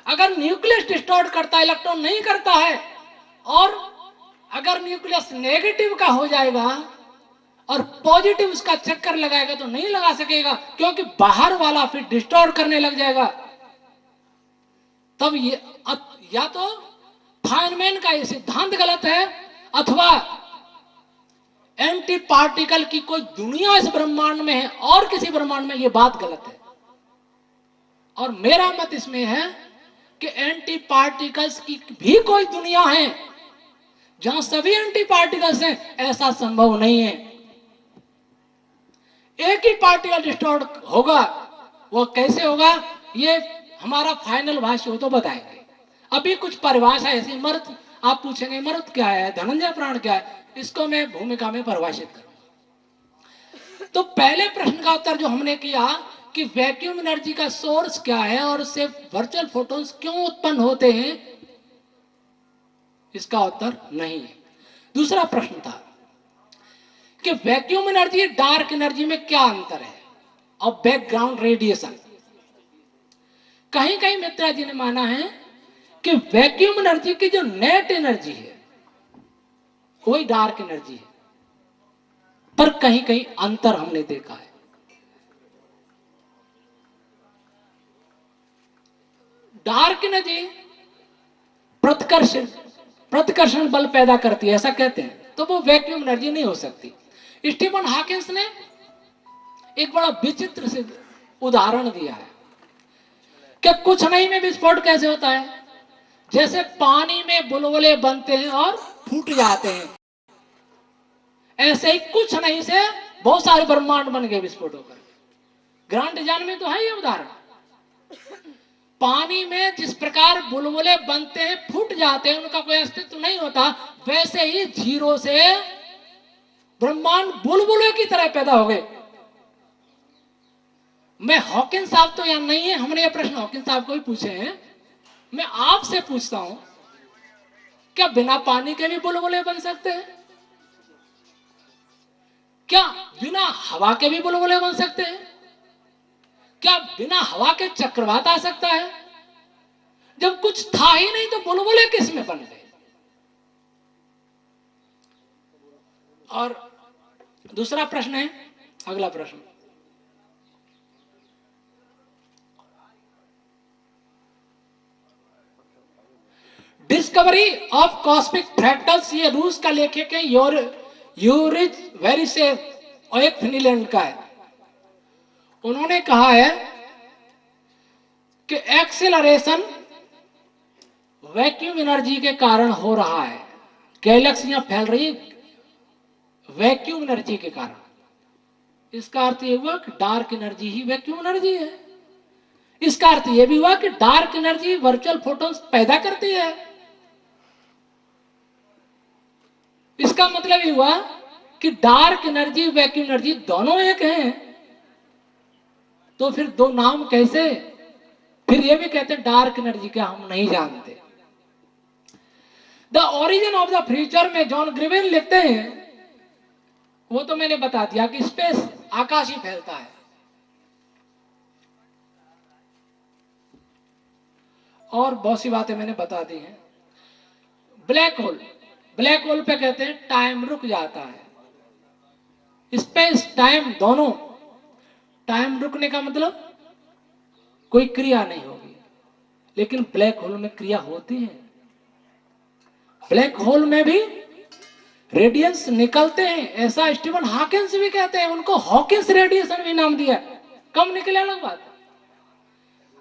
अगर nucleus distort करता है, इलेक्ट्रॉन नहीं करता है, और अगर न्यूक्लियस नेगेटिव का हो जाएगा और पॉजिटिव उसका चक्कर लगाएगा तो नहीं लगा सकेगा, क्योंकि बाहर वाला फिर डिस्टॉर्ट करने लग जाएगा। तब ये या तो फाइनमैन का ये सिद्धांत गलत है, अथवा एंटी पार्टिकल की कोई दुनिया इस ब्रह्मांड में है और किसी ब्रह्मांड में, ये बात गलत है। और मेरा मत इसमें है कि एंटी पार्टिकल्स की भी कोई दुनिया है जहां सभी एंटी पार्टिकल्स हैं, ऐसा संभव नहीं है। एक ही पार्टिकल डिस्टॉर्ट होगा, वो कैसे होगा ये हमारा फाइनल भाष्य हो तो बताएंगे। अभी कुछ परिभाषा ऐसी, मर्त आप पूछेंगे मर्त क्या है, धनंजय प्राण क्या है, इसको मैं भूमिका में परिभाषित करूंगा। तो पहले प्रश्न का उत्तर जो हमने किया कि वैक्यूम एनर्जी का सोर्स क्या है और उससे वर्चुअल फोटॉन्स क्यों उत्पन्न होते हैं, इसका उत्तर नहीं है। दूसरा प्रश्न था कि वैक्यूम एनर्जी डार्क एनर्जी में क्या अंतर है और बैकग्राउंड रेडिएशन। कहीं कहीं मित्रा जी ने माना है कि वैक्यूम एनर्जी की जो नेट एनर्जी है वही डार्क एनर्जी है, पर कहीं कहीं अंतर हमने देखा है। डार्क एनर्जी प्रतिकर्षण बल पैदा करती है, ऐसा कहते हैं, तो वो वैक्यूम एनर्जी नहीं हो सकती। स्टीफन हॉकिंस ने एक बड़ा विचित्र से उदाहरण दिया है कि कुछ नहीं में विस्फोट कैसे होता है, जैसे पानी में बुलबुले बनते हैं और फूट जाते हैं, ऐसे ही कुछ नहीं से बहुत सारे ब्रह्मांड बन गए विस्फोट होकर। ग्रांड डिजाइन में तो है ये उदाहरण। पानी में जिस प्रकार बुलबुले बनते हैं, फूट जाते हैं, उनका कोई अस्तित्व नहीं होता, वैसे ही जीरो से ब्रह्मांड बुलबुले की तरह पैदा हो गए। मैं हॉकिंस साहब तो यहां नहीं है, हमने ये प्रश्न हॉकिंस साहब को भी पूछे हैं, मैं आपसे पूछता हूं क्या बिना पानी के भी बुलबुले बन सकते हैं? क्या बिना हवा के भी बुलबुले बन सकते हैं? क्या बिना हवा के चक्रवात आ सकता है? जब कुछ था ही नहीं तो बुलबुले किस में बन गए? और दूसरा प्रश्न है, अगला प्रश्न, डिस्कवरी ऑफ कॉस्मिक फ्रैक्टल्स, ये रूस का लेखक है यूरिच वेरिसेव और एक फिनलैंड का है। उन्होंने कहा है कि एक्सेलरेशन वैक्यूम एनर्जी के कारण हो रहा है, गैलेक्सियां फैल रही वैक्यूम एनर्जी के कारण। इसका अर्थ यह हुआ कि डार्क एनर्जी ही वैक्यूम एनर्जी है। इसका अर्थ यह भी हुआ कि डार्क एनर्जी वर्चुअल फोटॉन्स पैदा करती है। इसका मतलब ये हुआ कि डार्क एनर्जी वैक्यूम एनर्जी दोनों एक हैं, तो फिर दो नाम कैसे? फिर ये भी कहते हैं डार्क एनर्जी क्या, हम नहीं जानते। The origin of the future में जॉन ग्रिवेन लिखते हैं, वो तो मैंने बता दिया कि स्पेस आकाश ही फैलता है, और बहुत सी बातें मैंने बता दी हैं। ब्लैक होल पे कहते हैं टाइम रुक जाता है। स्पेस टाइम दोनों, टाइम रुकने का मतलब कोई क्रिया नहीं होगी, लेकिन ब्लैक होल में क्रिया होती है। ब्लैक होल में भी रेडियंस निकलते हैं, ऐसा स्टीफन हॉकिंस भी कहते हैं, उनको हॉकिंस रेडिएशन भी नाम दिया। कम निकले अलग बात।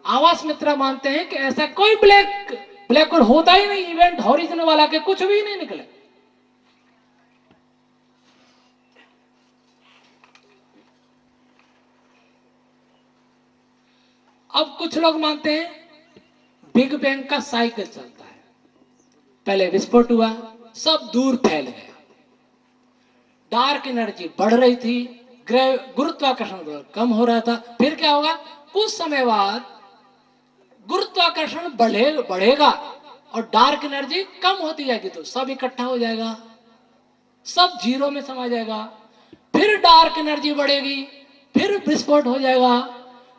आवास मित्रा मानते हैं कि ऐसा कोई ब्लैक होल होता ही नहीं, इवेंट हॉरिजन वाला के कुछ भी नहीं निकले। अब कुछ लोग मानते हैं बिग बैंग का साइकिल चलता है, पहले विस्फोट हुआ, सब दूर फैल गया, डार्क एनर्जी बढ़ रही थी, गुरुत्वाकर्षण बल कम हो रहा था, फिर क्या होगा, कुछ समय बाद गुरुत्वाकर्षण बढ़ेगा और डार्क एनर्जी कम होती जाएगी, तो सब इकट्ठा हो जाएगा, सब जीरो में समा जाएगा, फिर डार्क एनर्जी बढ़ेगी, फिर विस्फोट हो जाएगा,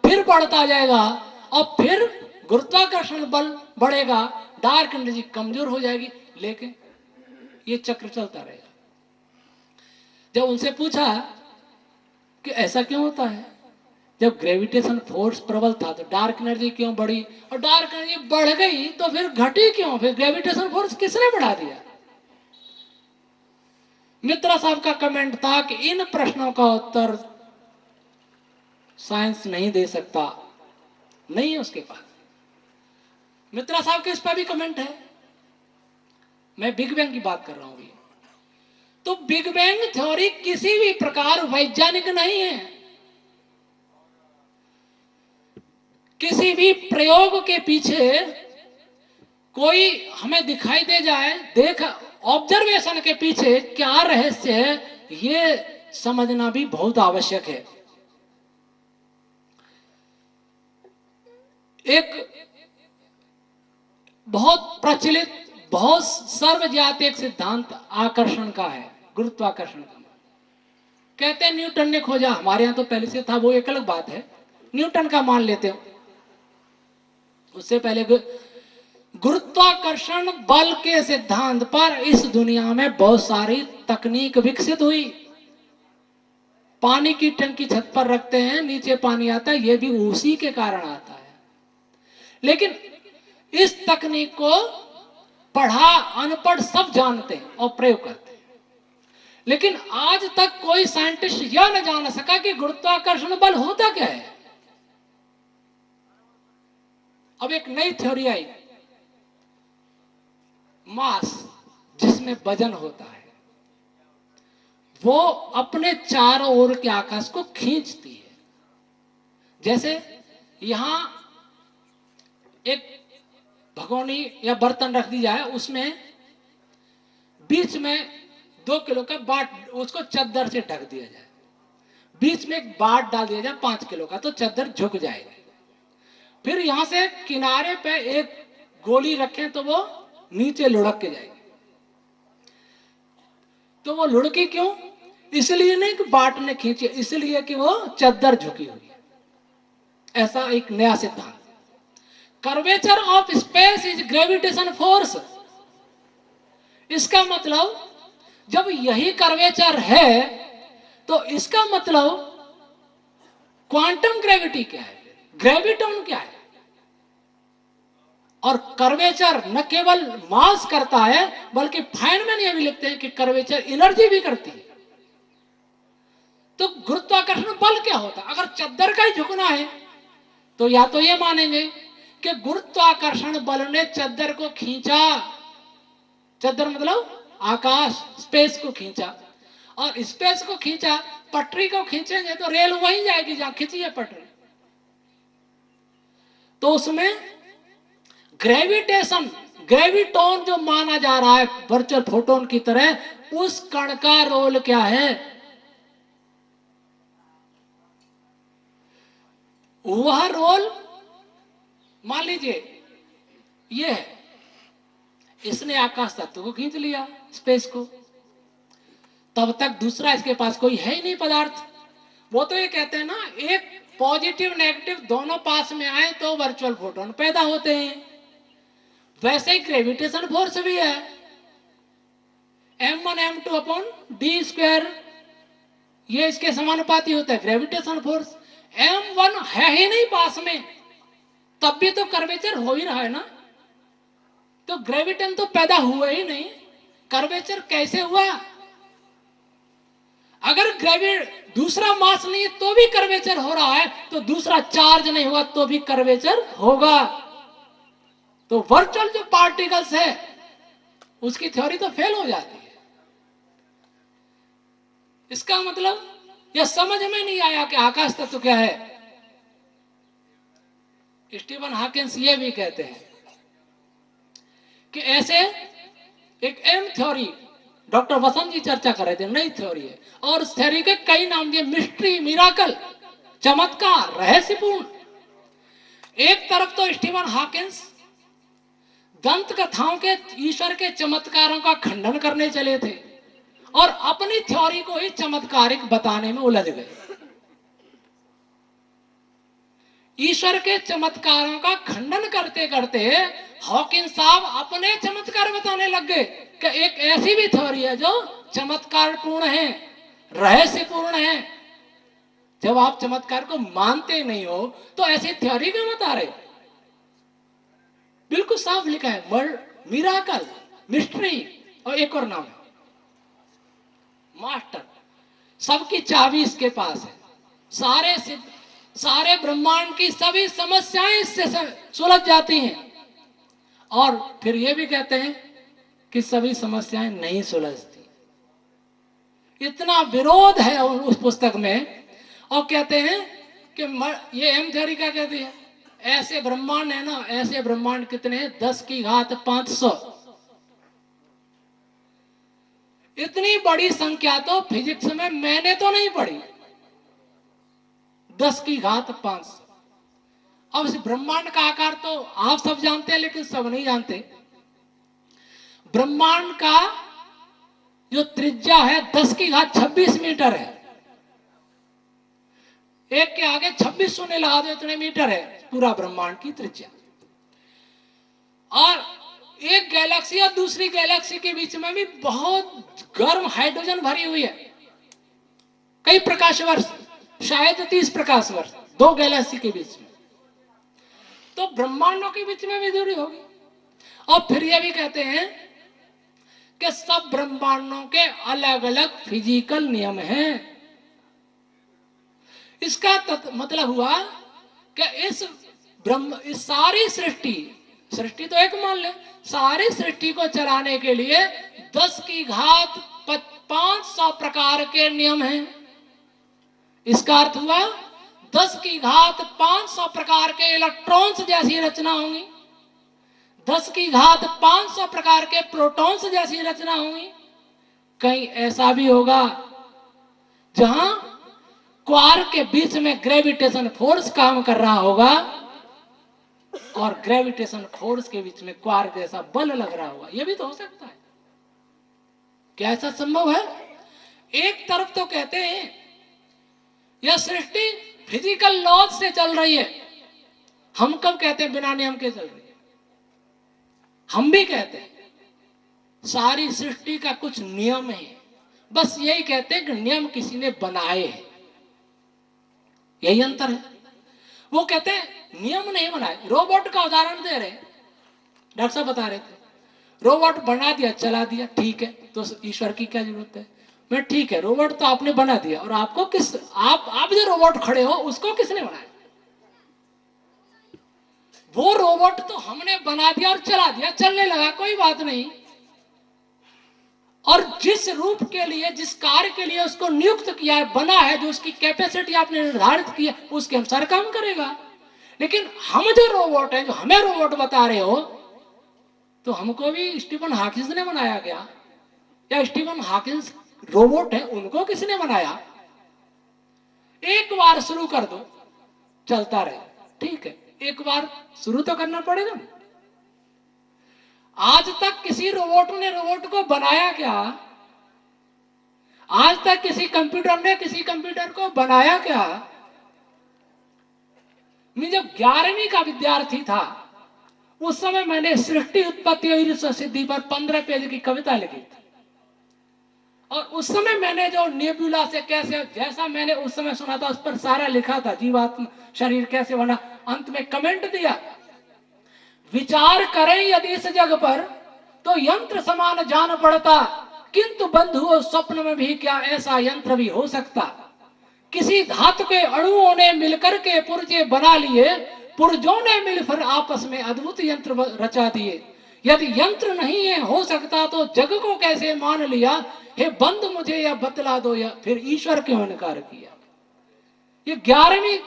फिर बढ़ता जाएगा, और फिर गुरुत्वाकर्षण बल बढ़ेगा, डार्क एनर्जी कमजोर हो जाएगी, लेकिन ये चक्र चलता रहेगा। जब उनसे पूछा कि ऐसा क्यों होता है, जब ग्रेविटेशन फोर्स प्रबल था तो डार्क एनर्जी क्यों बढ़ी, और डार्क एनर्जी बढ़ गई तो फिर घटी क्यों, फिर ग्रेविटेशन फोर्स किसने बढ़ा दिया? मित्रा साहब का कमेंट था कि इन प्रश्नों का उत्तर साइंस नहीं दे सकता, नहीं है उसके पास। मित्रा साहब के इस पर भी कमेंट है। मैं बिग बैंग की बात कर रहा हूं। तो बिग बैंग थ्योरी किसी भी प्रकार वैज्ञानिक नहीं है। किसी भी प्रयोग के पीछे कोई हमें दिखाई दे जाए, देख ऑब्जर्वेशन के पीछे क्या रहस्य है, ये समझना भी बहुत आवश्यक है। एक बहुत प्रचलित, बहुत सर्वज्ञात एक सिद्धांत आकर्षण का है, गुरुत्वाकर्षण का। कहते हैं न्यूटन ने खोजा, हमारे यहां तो पहले से था, वो एक अलग बात है, न्यूटन का मान लेते हो। उससे पहले गुरुत्वाकर्षण बल के सिद्धांत पर इस दुनिया में बहुत सारी तकनीक विकसित हुई। पानी की टंकी छत पर रखते हैं, नीचे पानी आता है, यह भी उसी के कारण आता है। लेकिन इस तकनीक को पढ़ा अनपढ़ सब जानते हैं और प्रयोग करते हैं, लेकिन आज तक कोई साइंटिस्ट यह न जान सका कि गुरुत्वाकर्षण बल होता क्या है। अब एक नई थ्योरी आई, मास, जिसमें वजन होता है, वो अपने चारों ओर के आकाश को खींचती है। जैसे यहां एक भगोनी या बर्तन रख दी जाए, उसमें बीच में 2 किलो का बाट, उसको चद्दर से ढक दिया जाए, बीच में एक बाट डाल दिया जाए 5 किलो का, तो चद्दर झुक जाएगा। फिर यहां से किनारे पे एक गोली रखें तो वो नीचे लुढ़क के जाएगी। तो वो लुढ़की क्यों? इसलिए नहीं कि बाट ने खींची, इसलिए कि वो चद्दर झुकी हुई है। ऐसा एक नया सिद्धांत। Curvature of space is gravitation force. इसका मतलब जब यही कर्वेचर है तो इसका मतलब क्वांटम ग्रेविटी क्या है, ग्रेविटॉन क्या है। और कर्वेचर न केवल मास करता है, बल्कि फाइनमैन ये भी लिखते हैं कि कर्वेचर एनर्जी भी करती है। तो गुरुत्वाकर्षण बल क्या होता है? अगर चद्दर का ही झुकना है तो या तो ये मानेंगे कि गुरुत्वाकर्षण बल ने चद्दर को खींचा, चद्दर मतलब आकाश, स्पेस को खींचा, और स्पेस को खींचा, पटरी को खींचेंगे तो रेल वहीं जाएगी जहां खींची है पटरी। तो उसमें ग्रेविटेशन, ग्रेविटॉन जो माना जा रहा है वर्चुअल फोटोन की तरह, उस कण का रोल क्या है? वह रोल मान लीजिए ये है, इसने आकाश तत्व को खींच लिया, स्पेस को, तब तक दूसरा इसके पास कोई है ही नहीं पदार्थ। वो तो ये कहते हैं ना, एक पॉजिटिव नेगेटिव दोनों पास में आए तो वर्चुअल फोटोन पैदा होते हैं। वैसे ही ग्रेविटेशन फोर्स भी है, m1 m2 upon D square, ये इसके समानुपाती होता है ग्रेविटेशन फोर्स। m1 है ही नहीं पास में, तब भी तो कर्वेचर हो ही रहा है ना, तो ग्रेविटन तो पैदा हुआ ही नहीं, कर्वेचर कैसे हुआ? अगर दूसरा मास नहीं है तो भी कर्वेचर हो रहा है, तो दूसरा चार्ज नहीं हुआ तो भी कर्वेचर होगा। तो वर्चुअल जो पार्टिकल्स है उसकी थ्योरी तो फेल हो जाती है। इसका मतलब यह समझ में नहीं आया कि आकाश तत्व क्या है। स्टीफन हॉकिंस ये भी कहते हैं कि ऐसे एक एम थ्योरी, डॉक्टर वसंत जी चर्चा कर रहे थे, नई थ्योरी है, और उस थ्योरी के कई नाम दिए, मिस्ट्री, मिराकल, चमत्कार, रहस्यपूर्ण। एक तरफ तो स्टीफन हॉकिंस दंत कथाओं के ईश्वर के चमत्कारों का खंडन करने चले थे और अपनी थ्योरी को ही चमत्कारिक बताने में उलझ गए। ईश्वर के चमत्कारों का खंडन करते करते हॉकिंस साहब अपने चमत्कार बताने लग गए कि एक ऐसी भी थ्योरी है जो चमत्कार पूर्ण है, रहस्यपूर्ण है। जब आप चमत्कार को मानते नहीं हो तो ऐसी थ्योरी क्यों बता रहे? बिल्कुल साफ लिखा है, मिराकल, मिस्ट्री, और एक और नाम है मास्टर। सबकी चाबी इसके पास है। सारे ब्रह्मांड की सभी समस्याएं इससे सुलझ जाती हैं। और फिर ये भी कहते हैं कि सभी समस्याएं नहीं सुलझती। इतना विरोध है उस पुस्तक में। और कहते हैं कि ये एम थ्योरी क्या कहती है, ऐसे ब्रह्मांड है ना, ऐसे ब्रह्मांड कितने हैं? 10 की घात 500। इतनी बड़ी संख्या तो फिजिक्स में मैंने तो नहीं पढ़ी, 10 की घात 500। अब इस ब्रह्मांड का आकार तो आप सब जानते हैं, लेकिन सब नहीं जानते। ब्रह्मांड का जो त्रिज्या है 10 की घात 26 मीटर है। एक के आगे 26 शून्य लगा दो, इतने मीटर है पूरा ब्रह्मांड की त्रिज्या। और एक गैलेक्सी और दूसरी गैलेक्सी के बीच में भी बहुत गर्म हाइड्रोजन भरी हुई है, कई प्रकाश वर्ष, शायद 30 प्रकाश वर्ष, दो गैलेक्सी के बीच में। तो ब्रह्मांडों के बीच में भी दूरी होगी। और फिर ये भी कहते हैं कि सब ब्रह्मांडों के अलग अलग फिजिकल नियम हैं। इसका मतलब हुआ कि इस सारी सृष्टि तो एक मान ले, सारी सृष्टि को चलाने के लिए 10 की घात 500 प्रकार के नियम हैं। इसका अर्थ हुआ 10 की घात 500 प्रकार के इलेक्ट्रॉन्स जैसी रचना होंगी, 10 की घात 500 प्रकार के प्रोटॉन्स जैसी रचना होंगी। कहीं ऐसा भी होगा जहां क्वार्क के बीच में ग्रेविटेशन फोर्स काम कर रहा होगा और ग्रेविटेशन फोर्स के बीच में क्वार्क जैसा बल लग रहा होगा। यह भी तो हो सकता है। क्या ऐसा संभव है? एक तरफ तो कहते हैं यह सृष्टि फिजिकल लॉज से चल रही है। हम कब कहते हैं बिना नियम के चल रही है? हम भी कहते हैं सारी सृष्टि का कुछ नियम है, बस यही कहते हैं कि नियम किसी ने बनाए हैं, यही अंतर है। वो कहते हैं नियम नहीं बनाए। रोबोट का उदाहरण दे रहे, डॉक्टर साहब बता रहे थे, रोबोट बना दिया, चला दिया, ठीक है, तो ईश्वर की क्या जरूरत है? मैं ठीक है, रोबोट तो आपने बना दिया, और आपको आप जो रोबोट खड़े हो उसको किसने बनाया? वो रोबोट तो हमने बना दिया और चला दिया, चलने लगा, कोई बात नहीं। और जिस रूप के लिए, जिस कार्य के लिए उसको नियुक्त किया है, बना है, जो उसकी कैपेसिटी आपने निर्धारित की है, उसके अनुसार काम करेगा। लेकिन हम जो रोबोट है, जो हमें रोबोट बता रहे हो, तो हमको भी स्टीफन हॉकिंस ने बनाया गया, या स्टीफन हॉकिंस रोबोट है, उनको किसने बनाया? एक बार शुरू कर दो, चलता रहे, ठीक है, एक बार शुरू तो करना पड़ेगा। आज तक किसी रोबोट ने रोबोट को बनाया क्या? आज तक किसी कंप्यूटर ने किसी कंप्यूटर को बनाया क्या? मैं जब 11वीं का विद्यार्थी था, उस समय मैंने सृष्टि उत्पत्ति और ईश्वर सिद्धि पर 15 पेज की कविता लिखी थी। और उस समय मैंने जो नेबुला से कैसे, जैसा मैंने उस समय सुना था, उस पर सारा लिखा था, जीवात्मा शरीर कैसे बना। अंत में कमेंट दिया, विचार करें यदि इस जग पर तो यंत्र समान जान पड़ता, किंतु बंधुओं स्वप्न में भी क्या ऐसा यंत्र भी हो सकता? किसी धातु के अणुओं ने मिलकर के पुर्जे बना लिए, पुर्जों ने मिल फिर आपस में अद्भुत यंत्र रचा दिए। यदि यंत्र नहीं है हो सकता तो जग को कैसे मान लिया? हे बंद मुझे यह बतला दो, या फिर ईश्वर क्यों इनकार किया? ये 11वीं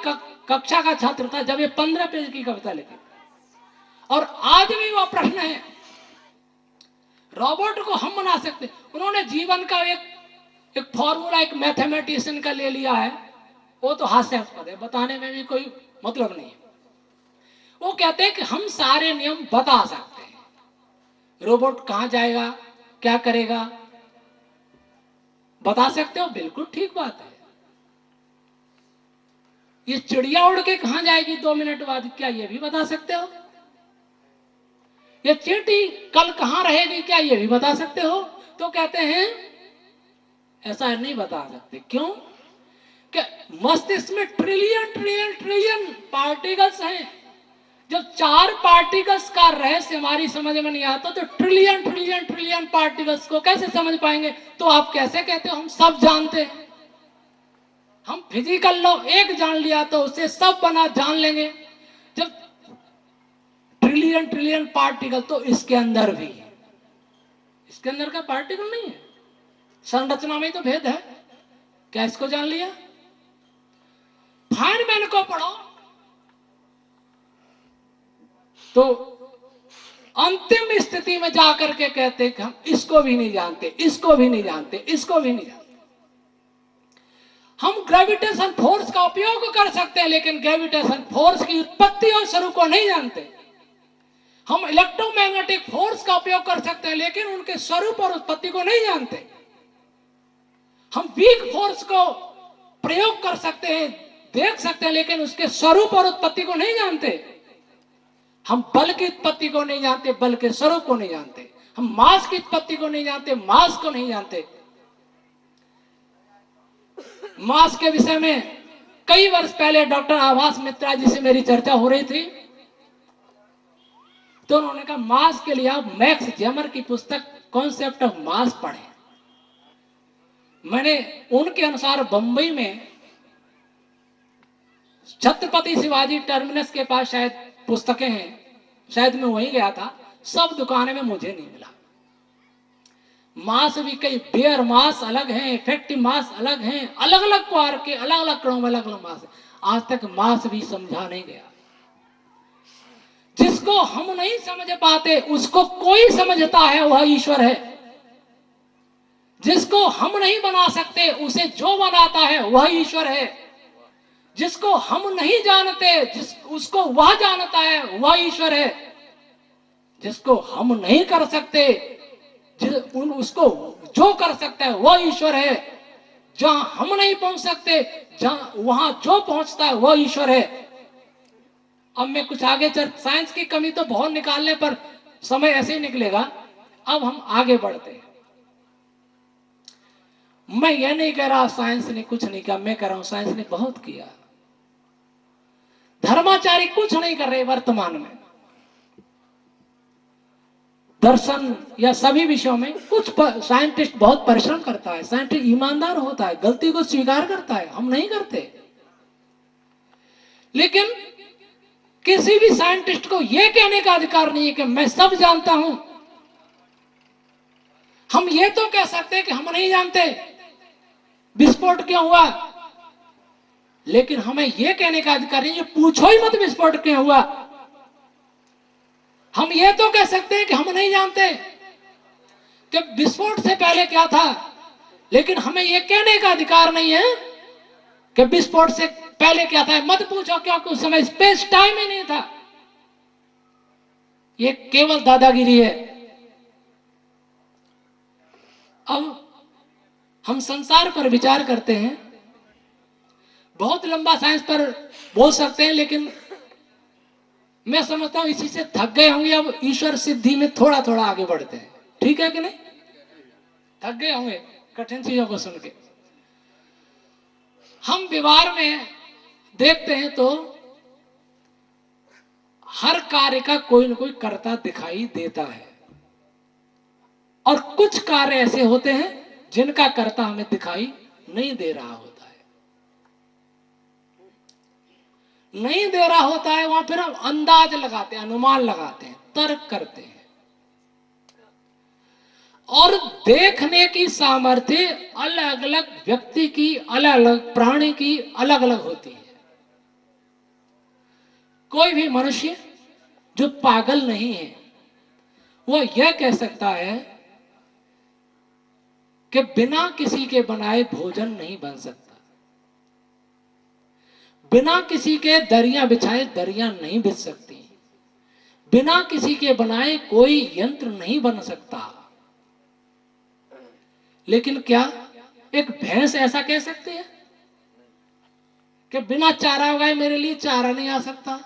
कक्षा का छात्र था जब ये 15 पेज की कविता लिखी। और आज भी वह प्रश्न है, रोबोट को हम बना सकते? उन्होंने जीवन का एक फॉर्मूला एक मैथमेटिशियन का ले लिया है, वो तो हास्यास्पद है, बताने में भी कोई मतलब नहीं है। वो कहते हैं कि हम सारे नियम बता सकते हैं, रोबोट कहां जाएगा, क्या करेगा, बता सकते हो। बिल्कुल ठीक बात है। ये चिड़िया उड़ के कहां जाएगी 2 मिनट बाद, क्या ये भी बता सकते हो? ये चींटी कल कहां रहेगी, क्या ये भी बता सकते हो? तो कहते हैं ऐसा नहीं बता सकते। क्यों? कि मस्तिष्क में ट्रिलियन ट्रिलियन ट्रिलियन पार्टिकल्स हैं। जब 4 पार्टिकल्स का रहस्य हमारी समझ में नहीं आता तो ट्रिलियन ट्रिलियन ट्रिलियन पार्टिकल्स को कैसे समझ पाएंगे? तो आप कैसे कहते हो हम सब जानते हैं? हम फिजिकल लॉ एक जान लिया तो उससे सब बना जान लेंगे। जब ट्रिलियन ट्रिलियन पार्टिकल, तो इसके अंदर भी है। इसके अंदर का पार्टिकल नहीं है, संरचना में तो भेद है। क्या इसको जान लिया? फाइनमैन को पढ़ो तो अंतिम स्थिति में जाकर के कहते कि हम इसको भी नहीं जानते, इसको भी नहीं जानते, इसको भी नहीं जानते। हम ग्रेविटेशन फोर्स का उपयोग कर सकते हैं लेकिन ग्रेविटेशन फोर्स की उत्पत्ति और स्वरूप को नहीं जानते। हम इलेक्ट्रोमैग्नेटिक फोर्स का उपयोग कर सकते हैं लेकिन उनके स्वरूप और उत्पत्ति को नहीं जानते। हम वीक फोर्स को प्रयोग कर सकते हैं, देख सकते हैं, लेकिन उसके स्वरूप और उत्पत्ति को नहीं जानते। हम बल की उत्पत्ति को नहीं जानते, बल के स्वरूप को नहीं जानते। हम मास की उत्पत्ति को नहीं जानते, मास को नहीं जानते। मास के विषय में कई वर्ष पहले डॉक्टर आभास मित्रा जी से मेरी चर्चा हो रही थी, तो उन्होंने कहा मास के लिए आप मैक्स जेमर की पुस्तक कॉन्सेप्ट ऑफ मास पढ़ें। मैंने उनके अनुसार बंबई में छत्रपति शिवाजी टर्मिनस के पास शायद पुस्तकें हैं, शायद मैं वहीं गया था, सब दुकानें में मुझे नहीं मिला। मास भी कई बेयर मास अलग हैं, इफेक्टिव मास अलग हैं, अलग अलग क्वार के अलग अलग कणों में अलग अलग मास है। आज तक मास भी समझा नहीं गया। जिसको हम नहीं समझ पाते उसको कोई समझता है, वह ईश्वर है। जिसको हम नहीं बना सकते उसे जो बनाता है वह ईश्वर है। जिसको हम नहीं जानते उसको वह जानता है, वह ईश्वर है। जिसको हम नहीं कर सकते उसको जो कर सकता है वह ईश्वर है। जहां हम नहीं पहुंच सकते वहां जो पहुंचता है वह ईश्वर है। अब मैं कुछ आगे साइंस की कमी तो बहुत निकालने पर समय ऐसे ही निकलेगा। अब हम आगे बढ़ते हैं। मैं ये नहीं कह रहा साइंस ने कुछ नहीं किया, मैं कह रहा हूं साइंस ने बहुत किया। धर्माचारी कुछ नहीं कर रहे वर्तमान में। दर्शन या सभी विषयों में कुछ साइंटिस्ट बहुत परिश्रम करता है, साइंटिस्ट ईमानदार होता है, गलती को स्वीकार करता है, हम नहीं करते। लेकिन किसी भी साइंटिस्ट को यह कहने का अधिकार नहीं है कि मैं सब जानता हूं। हम ये तो कह सकते हैं कि हम नहीं जानते विस्फोट क्यों हुआ, लेकिन हमें यह कहने का अधिकार नहीं है पूछो ही मत विस्फोट क्यों हुआ। हम ये तो कह सकते हैं कि हम नहीं जानते कि विस्फोट से पहले क्या था, लेकिन हमें यह कहने का अधिकार नहीं है कि विस्फोट से पहले क्या था। मत पूछो क्योंकि उस समय स्पेस टाइम ही नहीं था। यह केवल दादागिरी है। अब हम संसार पर विचार करते हैं, बहुत लंबा साइंस पर बोल सकते हैं, लेकिन मैं समझता हूं इसी से थक गए होंगे। अब ईश्वर सिद्धि में थोड़ा थोड़ा आगे बढ़ते हैं, ठीक है कि नहीं? थक गए होंगे कठिन चीजों को सुन के। हम व्यवहार में देखते हैं तो हर कार्य का कोई न कोई कर्ता दिखाई देता है, और कुछ कार्य ऐसे होते हैं जिनका कर्ता हमें दिखाई नहीं दे रहा होता है। नहीं दे रहा होता है वहां फिर हम अंदाज लगाते हैं, अनुमान लगाते हैं, तर्क करते हैं। और देखने की सामर्थ्य अलग अलग व्यक्ति की, अलग अलग प्राणी की अलग अलग होती है। कोई भी मनुष्य जो पागल नहीं है वो यह कह सकता है कि बिना किसी के बनाए भोजन नहीं बन सकता, बिना किसी के दरिया बिछाए दरिया नहीं बिछ सकती, बिना किसी के बनाए कोई यंत्र नहीं बन सकता। लेकिन क्या एक भैंस ऐसा कह सकती है? कि बिना चारा उगाए मेरे लिए चारा नहीं आ सकता।